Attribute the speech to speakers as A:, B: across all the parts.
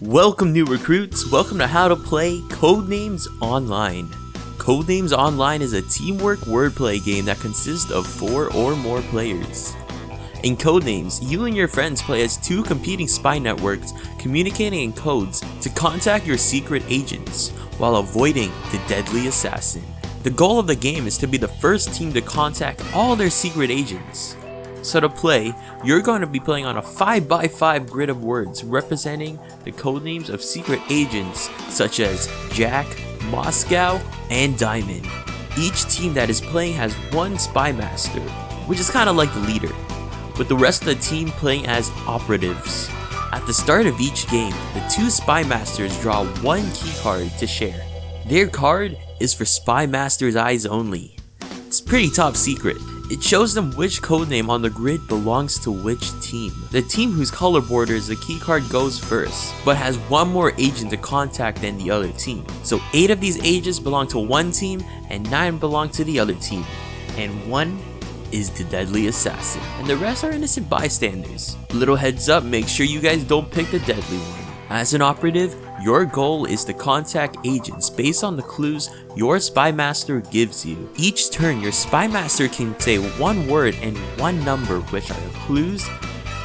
A: Welcome new recruits, welcome to how to play Codenames Online. Codenames Online is a teamwork wordplay game that consists of 4 or more players. In Codenames, you and your friends play as 2 competing spy networks communicating in codes to contact your secret agents while avoiding the deadly assassin. The goal of the game is to be the first team to contact all their secret agents. So to play, you're going to be playing on a 5x5 grid of words representing the codenames of secret agents such as Jack, Moscow, and Diamond. Each team that is playing has one spy master, which is kind of like the leader, with the rest of the team playing as operatives. At the start of each game, the 2 spy masters draw one key card to share. Their card is for spy master's eyes only. It's pretty top secret. It shows them which codename on the grid belongs to which team. The team whose color borders the keycard goes first, but has one more agent to contact than the other team. So 8 of these agents belong to one team and 9 belong to the other team. And 1 is the deadly assassin, and the rest are innocent bystanders. Little heads up, make sure you guys don't pick the deadly one. As an operative, your goal is to contact agents based on the clues your spy master gives you. Each turn, your spy master can say one word and one number, which are the clues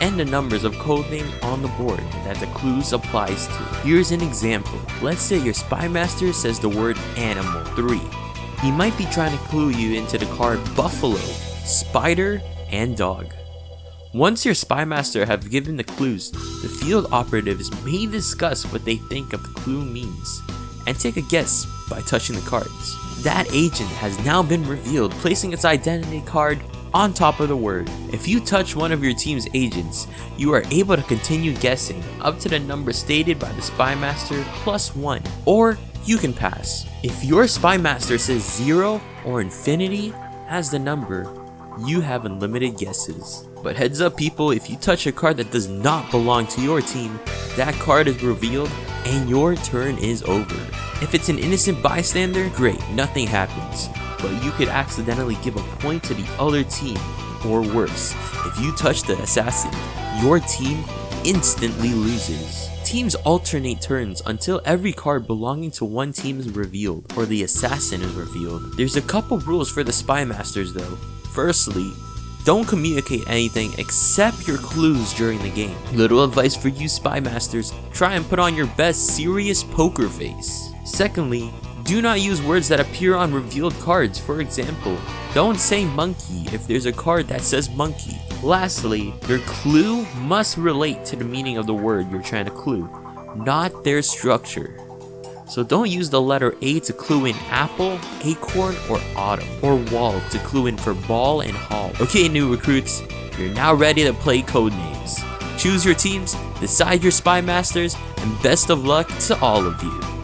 A: and the numbers of codename on the board that the clues applies to. Here's an example. Let's say your spy master says the word animal 3. He might be trying to clue you into the card buffalo, spider, and dog. Once your spy master have given the clues, the field operatives may discuss what they think of the clue means, and take a guess by touching the cards. That agent has now been revealed, placing its identity card on top of the word. If you touch one of your team's agents, you are able to continue guessing up to the number stated by the spy master plus 1, or you can pass. If your spy master says 0 or infinity as the number, you have unlimited guesses. But heads up people, if you touch a card that does not belong to your team, that card is revealed and your turn is over. If it's an innocent bystander, great, nothing happens. But you could accidentally give a point to the other team, or worse, if you touch the assassin, your team instantly loses. Teams alternate turns until every card belonging to one team is revealed, or the assassin is revealed. There's a couple rules for the spy masters though. Firstly, don't communicate anything except your clues during the game. Little advice for you spy masters, try and put on your best serious poker face. Secondly, do not use words that appear on revealed cards. For example, don't say monkey if there's a card that says monkey. Lastly, your clue must relate to the meaning of the word you're trying to clue, not their structure. So don't use the letter A to clue in apple, acorn, or autumn, or wall to clue in for ball and hall. Okay new recruits, you're now ready to play Codenames. Choose your teams, decide your spy masters, and best of luck to all of you.